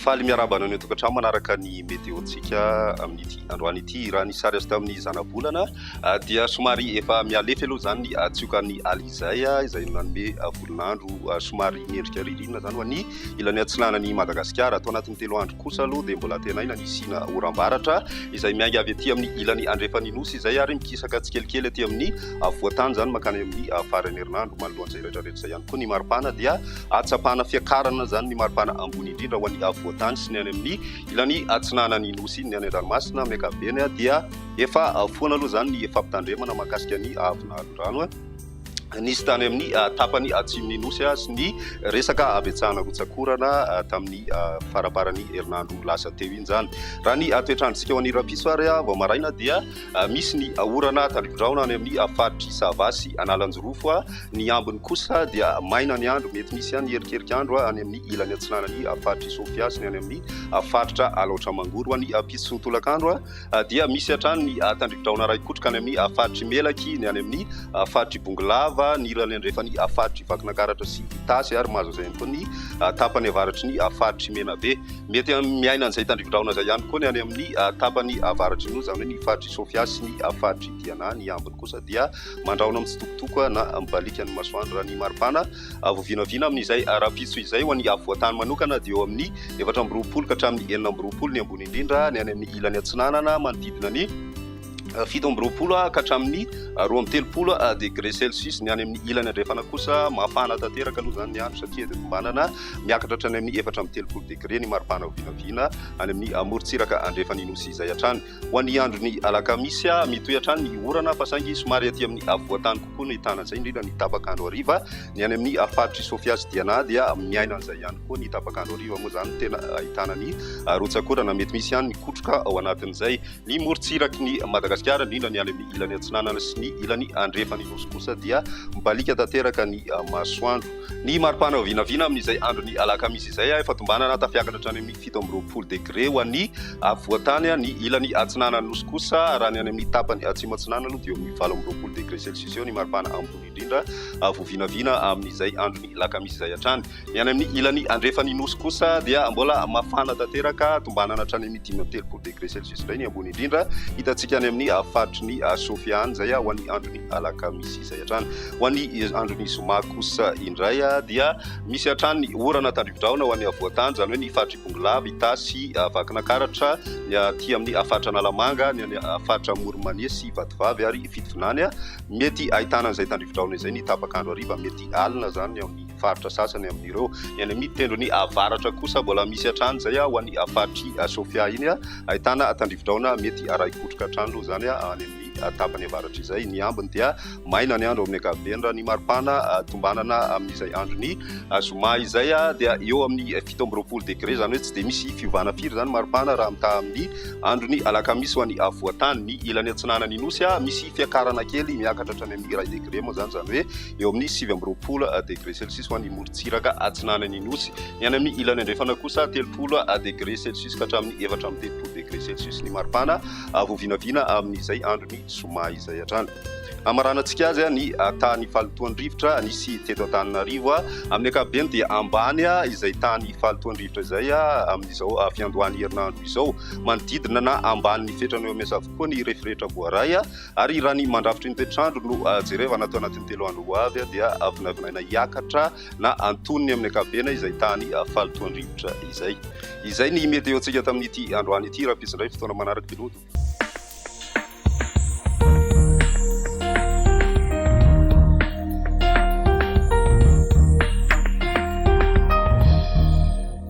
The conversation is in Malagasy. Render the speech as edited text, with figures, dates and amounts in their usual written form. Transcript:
Faly miarabana ny tokantrano manaraka ny meteontsika amin'ity androany ity raha ny sary azy tamin'ny zanabolana dia somary efa mialefa aloha zany ny tsiokan'ny alizay izay nanome volonandro somary miendrika ririnina zany ho an'ny ilan'ny atsinanan'ny Madagasikara atao anatin'ny 3 andro kosa aloha dia mbola tena ina nisina oram-baratra izay miainga avy aty amin'ny ilan'ny andrefan'ny nosy izay ary mikisaka tsikelikely aty amin'ny voatany zany makany amin'ny farany herinandro manoloan'izay rehetrarehetra izay ihany koa ny maripana dia atsapana fiakarana zany ny maripana ambony indrindra ho an'ny voatany sy ny any amin'ny ilan'ny atsinanan'ny nosy ny any an-dranomasina amin'ny ankapobeny dia efa foana aloha zany ny fampitandremana mahakasika ny avin'alondrano nisy tany amin'ny tapany atsimon'ny nosy sy ny resaka abetsahana rotsakorana tamin'ny faraparany herinandro lasa teo iny zany raha ny toetrandrontsika ho an'ny rapiso ary vao maraina dia misy ny orana tandrikondraona any amin'ny faritry savasy analanjorofo ny ambiny kosa dia maina ny andro mety misy any erikerikandro any amin'ny ilan'ny atsinanan'ny faritry sofia sy ny any amin'ny faritra alaotra mangoro any piso tolakandro dia misy hatrany ny tandrikondraona ray kotrika any amin'ny faritry melaky ny any amin'ny faritry bongolava ny irany andrefany faritry vakinakaratra sy tasy ary mahazo izay koa ny tapany avaratry ny faritry menabe mety miaina an'izay tandrikondraona zay ihany koa ny any amin'ny tapany avaratry no zany hoe ny faritry sofia sy ny faritry diana ny ambiny kosa dia mandraona mitsitokotoko na mibalika ny masoandro raha ny maripana vovinavina amin'izay rapiso izay ho an'ny voatany manokana dia eo amin'ny 420 ka hatramin'ny 420 ny ambony indrindra ny any amin'ny ilan'ny atsinanana manodidina ny 720 ka hatramin'ny 230 degré celsius ny any amin'ny ilany andrefana kosa mafana tanteraka aloha zany ny andro satria dia tombanana miakatra hatrany amin'ny 430 degré ny maripana vinavina any amin'ny morontsiraka andrefan'ny nosy izay hatrany ho an'ny andro ny alakamisy mitohy hatrany ny orana fa saingy somary aty amin'ny voatany kokoa ny tanan'izay indrindra ny tapakandro ariva ny any amin'ny faritry sofia sy diana dia miaina an'izay ihany koa ny tapakandro ariva moa zany tena ahitana ny rotsakorana mety misy ihany ny kotroka ao anatin'izay ny morontsiraky ny Madagasikara indrindra ny any amin'ny ilan'ny atsinanana sy ny ilan'ny andrefan'ny nosy kosa dia mibalika tanteraka ny masoandro ny maripana vinavina amin'izay andro ny alakamisy izay efa tombanana tafiakatra hatrany amin'ny 720 degré ho an'ny voatany ny ilan'ny atsinanan'ny nosy kosa raha ny any amin'ny tapany atsimo atsinanana aloha dia amin'ny 420 degré celsius eo ny maripana ambony indrindra vovinavina amin'izay andro ny alakamisy izay hatrany ny any amin'ny ilan'ny andrefan'ny nosy kosa dia mbola mafana tanteraka tombanana hatrany amin'ny 530 degré celsius indray ny ambony indrindra hitantsika any amin'ny faritry ny sofia zay ho an'ny andro ny alakamisy izay hatrany ho an'ny andro ny zoma kosa indray dia misy hatrany ny orana tandrikondraona ho an'ny voatany zany hoe ny faritry bongolava itasy vakinakaratra ty amin'ny faritra analamanga ny any faritra moromania sy vatovavy ary fitovinany mety ahitana an'izay tandrikondraona izay ny tapakandro ariva mety alina zany amin'ny faritra sasany amin'ireo ny any amin'ny tendro ny avaratra kosa mbola misy hatrany zay ho an'ny faritry sofia iny ahitana tandrikondraona mety araikotroka hatrany aloha zany any amin'ny tapany avaratra izay ny ambiny dia maina ny andro amin'ny ankapobeny raha ny maripana tombanana amin'izay andro ny zoma izay dia eo amin'ny 720 degré zany hoe tsy dia misy fiovana firy zany maripana raha mitaha amin'ny andro ny alakamisy ho an'ny voatany ny ilan'ny atsinanan'ny nosy misy fiakarana kely miakatra hatrany amin'ny 1 degré moa zany hoe eo amin'ny 720 degré celsius ho an'ny morontsiraka atsinanan'ny nosy ny any amin'ny ilan'ny andrefana kosa 30 degré celsius ka hatramin'ny 430 degré celsius ny maripana vovinavina amin'izay andro ny zoma izay hatrany amaranantsika azy ny tany falitohan-drivotra nisy teto Antananarivo amin'ny ankapobeny dia ambany izay tany falitohan-drivotra izay amin'izao fiandohan'ny herinandro izao manodidina na ambany ny fetrany eo amesa avokoa ny rehefirehetra voaray ary raha ny mandrafitry ny toetrandro no jerevana atao anatin'ny 3 andro ho avy dia vinavinaina hiakatra na antonony amin'ny ankapobeny izay tany falitohan-drivotra izay ny meteontsika tamin'ity androany ity raha pisindray fotoana manaraka piloto